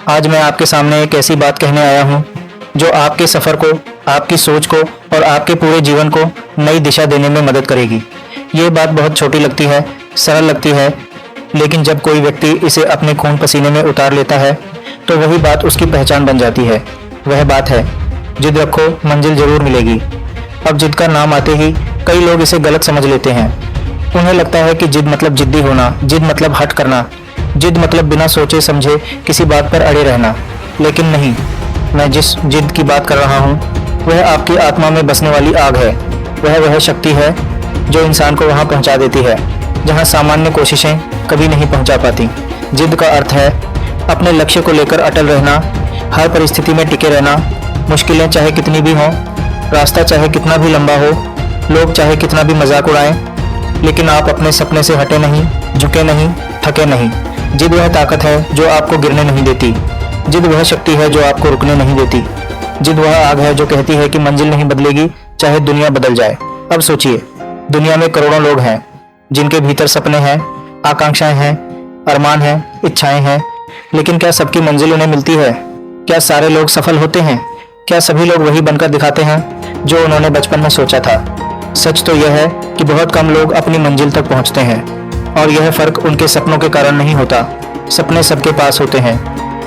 आज मैं आपके सामने एक ऐसी बात कहने आया हूँ जो आपके सफ़र को, आपकी सोच को और आपके पूरे जीवन को नई दिशा देने में मदद करेगी। ये बात बहुत छोटी लगती है, सरल लगती है, लेकिन जब कोई व्यक्ति इसे अपने खून पसीने में उतार लेता है तो वही बात उसकी पहचान बन जाती है। वह बात है, जिद रखो, मंजिल जरूर मिलेगी। अब जिद का नाम आते ही कई लोग इसे गलत समझ लेते हैं। उन्हें लगता है कि जिद मतलब जिद्दी होना, जिद मतलब हट करना, जिद मतलब बिना सोचे समझे किसी बात पर अड़े रहना। लेकिन नहीं, मैं जिस जिद की बात कर रहा हूँ वह आपकी आत्मा में बसने वाली आग है। वह शक्ति है जो इंसान को वहाँ पहुँचा देती है जहाँ सामान्य कोशिशें कभी नहीं पहुँचा पाती। जिद का अर्थ है अपने लक्ष्य को लेकर अटल रहना, हर परिस्थिति में टिके रहना, मुश्किलें चाहे कितनी भी हों, रास्ता चाहे कितना भी लंबा हो, लोग चाहे कितना भी मजाक उड़ाएं, लेकिन आप अपने सपने से हटे नहीं, झुके नहीं, थके नहीं। जिद वह ताकत है जो आपको गिरने नहीं देती। जिद वह शक्ति है जो आपको रुकने नहीं देती। जिद वह आग है जो कहती है कि मंजिल नहीं बदलेगी चाहे दुनिया बदल जाए। अब सोचिए, दुनिया में करोड़ों लोग हैं जिनके भीतर सपने हैं, आकांक्षाएं हैं, अरमान हैं, इच्छाएं हैं, लेकिन क्या सबकी मंजिल उन्हें मिलती है? क्या सारे लोग सफल होते हैं? क्या सभी लोग वही बनकर दिखाते हैं जो उन्होंने बचपन में सोचा था? सच तो यह है कि बहुत कम लोग अपनी मंजिल तक पहुंचते हैं, और यह फर्क उनके सपनों के कारण नहीं होता। सपने सबके पास होते हैं,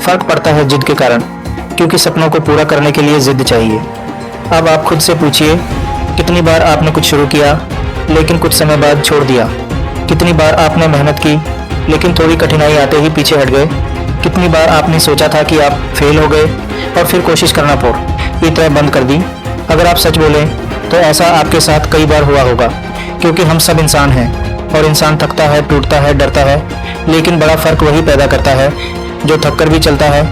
फर्क पड़ता है जिद के कारण, क्योंकि सपनों को पूरा करने के लिए जिद चाहिए। अब आप खुद से पूछिए, कितनी बार आपने कुछ शुरू किया लेकिन कुछ समय बाद छोड़ दिया? कितनी बार आपने मेहनत की लेकिन थोड़ी कठिनाई आते ही पीछे हट गए? कितनी बार आपने सोचा था कि आप फेल हो गए और फिर कोशिश करना पूरी तरह बंद कर दी? अगर आप सच बोलें तो ऐसा आपके साथ कई बार हुआ होगा, क्योंकि हम सब इंसान हैं और इंसान थकता है, टूटता है, डरता है, लेकिन बड़ा फर्क वही पैदा करता है जो थक कर भी चलता है,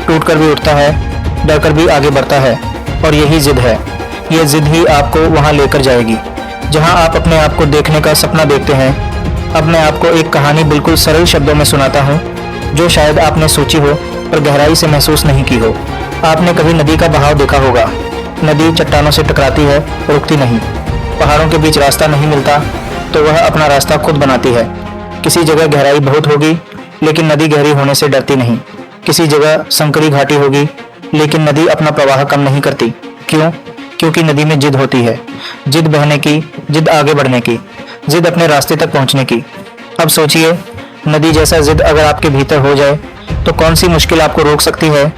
टूट कर भी उठता है, डर कर भी आगे बढ़ता है। और यही जिद है। ये जिद ही आपको वहाँ लेकर जाएगी जहाँ आप अपने आप को देखने का सपना देखते हैं। अब मैं आपको एक कहानी बिल्कुल सरल शब्दों में सुनाता हूँ जो शायद आपने सोची हो पर गहराई से महसूस नहीं की हो। आपने कभी नदी का बहाव देखा होगा। नदी चट्टानों से टकराती है, रुकती नहीं। पहाड़ों के बीच रास्ता नहीं मिलता तो वह अपना रास्ता खुद बनाती है। किसी जगह गहराई बहुत होगी लेकिन नदी गहरी होने से डरती नहीं। किसी जगह संकरी घाटी होगी लेकिन नदी अपना प्रवाह कम नहीं करती। क्यों? क्योंकि नदी में जिद होती है। जिद बहने की, जिद आगे बढ़ने की, जिद अपने रास्ते तक पहुंचने की। अब सोचिए, नदी जैसा जिद अगर आपके भीतर हो जाए तो कौन सी मुश्किल आपको रोक सकती है?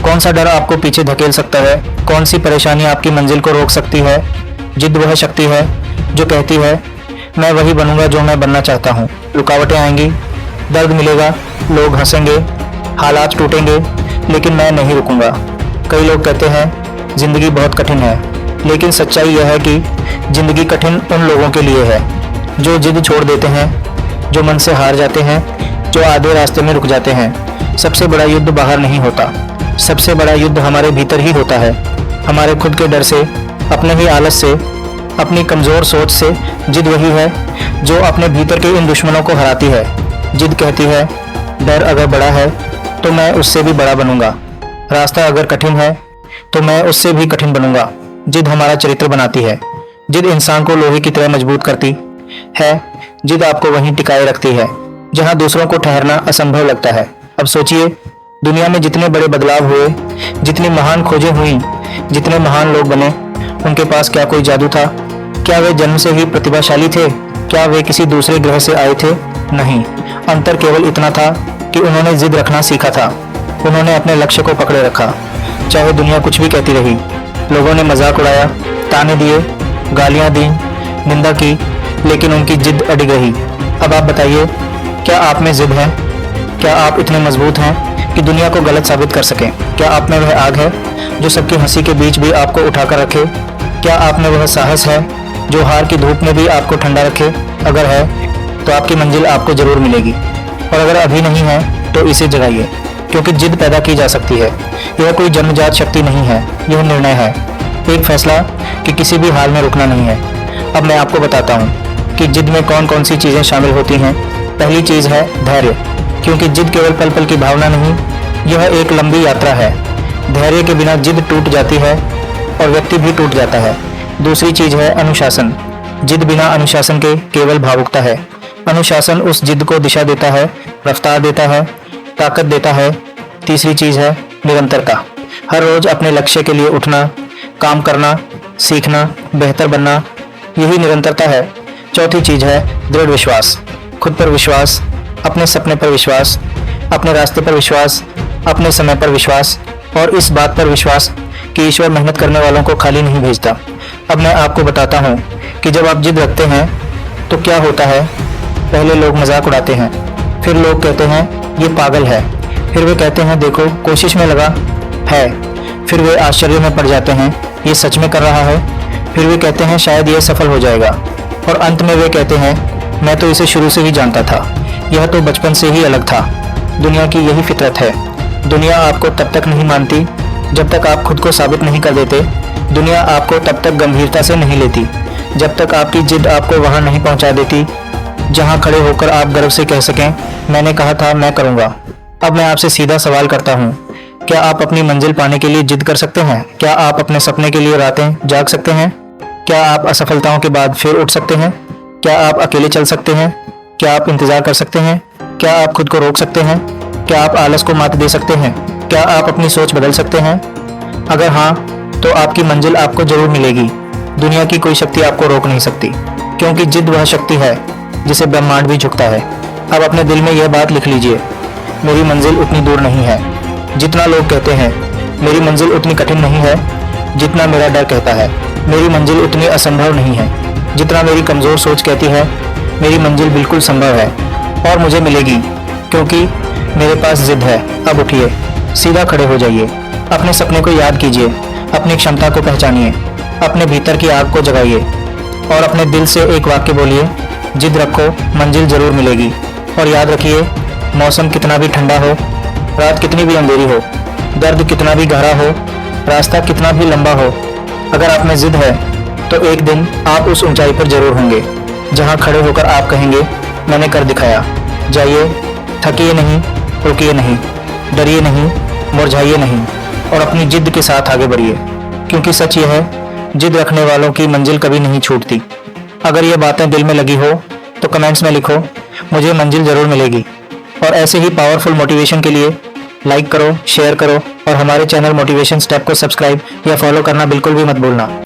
कौन सा डर आपको पीछे धकेल सकता है? कौन सी परेशानी आपकी मंजिल को रोक सकती है? जिद वह शक्ति है जो कहती है, मैं वही बनूंगा जो मैं बनना चाहता हूँ। रुकावटें आएंगी, दर्द मिलेगा, लोग हंसेंगे, हालात टूटेंगे, लेकिन मैं नहीं रुकूंगा। कई लोग कहते हैं जिंदगी बहुत कठिन है, लेकिन सच्चाई यह है कि जिंदगी कठिन उन लोगों के लिए है जो जिद छोड़ देते हैं, जो मन से हार जाते हैं, जो आधे रास्ते में रुक जाते हैं। सबसे बड़ा युद्ध बाहर नहीं होता, सबसे बड़ा युद्ध हमारे भीतर ही होता है। हमारे खुद के डर से, अपने ही आलस से, अपनी कमज़ोर सोच से। जिद वही है जो अपने भीतर के इन दुश्मनों को हराती है। जिद कहती है, डर अगर बड़ा है तो मैं उससे भी बड़ा बनूंगा। रास्ता अगर कठिन है तो मैं उससे भी कठिन बनूंगा। जिद हमारा चरित्र बनाती है। जिद इंसान को लोहे की तरह मजबूत करती है। जिद आपको वहीं टिकाए रखती है जहां दूसरों को ठहरना असंभव लगता है। अब सोचिए, दुनिया में जितने बड़े बदलाव हुए, जितनी महान खोजें हुई, जितने महान लोग बने, उनके पास क्या कोई जादू था? क्या वे जन्म से ही प्रतिभाशाली थे? क्या वे किसी दूसरे ग्रह से आए थे? नहीं, अंतर केवल इतना था कि उन्होंने जिद रखना सीखा था। उन्होंने अपने लक्ष्य को पकड़े रखा, चाहे दुनिया कुछ भी कहती रही। लोगों ने मजाक उड़ाया, ताने दिए, गालियां दी, निंदा की, लेकिन उनकी जिद अडिग रही। अब आप बताइए, क्या आप में जिद है? क्या आप इतने मजबूत हैं कि दुनिया को गलत साबित कर सकें? क्या आप में वह आग है जो सबकी हंसी के बीच भी आपको उठाकर रखे? क्या आप में वह साहस है जो हार की धूप में भी आपको ठंडा रखे? अगर है तो आपकी मंजिल आपको जरूर मिलेगी, और अगर अभी नहीं है तो इसे जगाइए, क्योंकि जिद पैदा की जा सकती है। यह कोई जन्मजात शक्ति नहीं है, यह निर्णय है, एक फैसला कि किसी भी हाल में रुकना नहीं है। अब मैं आपको बताता हूँ कि जिद में कौन कौन सी चीज़ें शामिल होती हैं। पहली चीज़ है धैर्य, क्योंकि जिद केवल पल पल की भावना नहीं, यह एक लंबी यात्रा है। धैर्य के बिना जिद टूट जाती है और व्यक्ति भी टूट जाता है। दूसरी चीज़ है अनुशासन। जिद बिना अनुशासन के केवल भावुकता है। अनुशासन उस जिद को दिशा देता है, रफ्तार देता है, ताकत देता है, तीसरी चीज़ है निरंतरता। हर रोज़ अपने लक्ष्य के लिए उठना, काम करना, सीखना, बेहतर बनना, यही निरंतरता है। चौथी चीज़ है दृढ़ विश्वास। खुद पर विश्वास, अपने सपने पर विश्वास, अपने रास्ते पर विश्वास, अपने समय पर विश्वास और इस बात पर विश्वास कि ईश्वर मेहनत करने वालों को खाली नहीं भेजता। अब मैं आपको बताता हूँ कि जब आप जिद रखते हैं तो क्या होता है। पहले लोग मजाक उड़ाते हैं, फिर लोग कहते हैं ये पागल है, फिर वे कहते हैं देखो कोशिश में लगा है, फिर वे आश्चर्य में पड़ जाते हैं ये सच में कर रहा है, फिर वे कहते हैं शायद ये सफल हो जाएगा और अंत में वे कहते हैं मैं तो इसे शुरू से ही जानता था, यह तो बचपन से ही अलग था। दुनिया की यही फितरत है। दुनिया आपको तब तक नहीं मानती जब तक आप खुद को साबित नहीं कर देते। दुनिया आपको तब तक गंभीरता से नहीं लेती जब तक आपकी जिद आपको वहां नहीं पहुंचा देती जहां खड़े होकर आप गर्व से कह सकें मैंने कहा था मैं करूंगा। अब मैं आपसे सीधा सवाल करता हूं, क्या आप अपनी मंजिल पाने के लिए जिद कर सकते हैं? क्या आप अपने सपने के लिए रातें जाग सकते हैं? क्या आप असफलताओं के बाद फिर उठ सकते हैं? क्या आप अकेले चल सकते हैं? क्या आप इंतजार कर सकते हैं? क्या आप खुद को रोक सकते हैं? क्या आप आलस को मात दे सकते हैं? क्या आप अपनी सोच बदल सकते हैं? अगर हाँ, तो आपकी मंजिल आपको जरूर मिलेगी। दुनिया की कोई शक्ति आपको रोक नहीं सकती, क्योंकि जिद वह शक्ति है जिसे ब्रह्मांड भी झुकता है। अब अपने दिल में यह बात लिख लीजिए, मेरी मंजिल उतनी दूर नहीं है जितना लोग कहते हैं। मेरी मंजिल उतनी कठिन नहीं है जितना मेरा डर कहता है। मेरी मंजिल उतनी असंभव नहीं है जितना मेरी कमज़ोर सोच कहती है। मेरी मंजिल बिल्कुल संभव है और मुझे मिलेगी, क्योंकि मेरे पास जिद है। अब उठिए, सीधा खड़े हो जाइए, अपने सपने को याद कीजिए, अपनी क्षमता को पहचानिए, अपने भीतर की आग को जगाइए और अपने दिल से एक वाक्य बोलिए, जिद रखो, मंजिल जरूर मिलेगी। और याद रखिए, मौसम कितना भी ठंडा हो, रात कितनी भी अंधेरी हो, दर्द कितना भी गहरा हो, रास्ता कितना भी लंबा हो, अगर आप में जिद है तो एक दिन आप उस ऊंचाई पर जरूर होंगे जहां खड़े होकर आप कहेंगे मैंने कर दिखाया। जाइए, थकिए नहीं, रुकिए नहीं, डरिए नहीं, मुरझाइए नहीं और अपनी जिद के साथ आगे बढ़िए, क्योंकि सच यह है जिद रखने वालों की मंजिल कभी नहीं छूटती। अगर ये बातें दिल में लगी हो तो कमेंट्स में लिखो मुझे मंजिल जरूर मिलेगी। और ऐसे ही पावरफुल मोटिवेशन के लिए लाइक करो, शेयर करो और हमारे चैनल मोटिवेशन स्टेप को सब्सक्राइब या फॉलो करना बिल्कुल भी मत भूलना।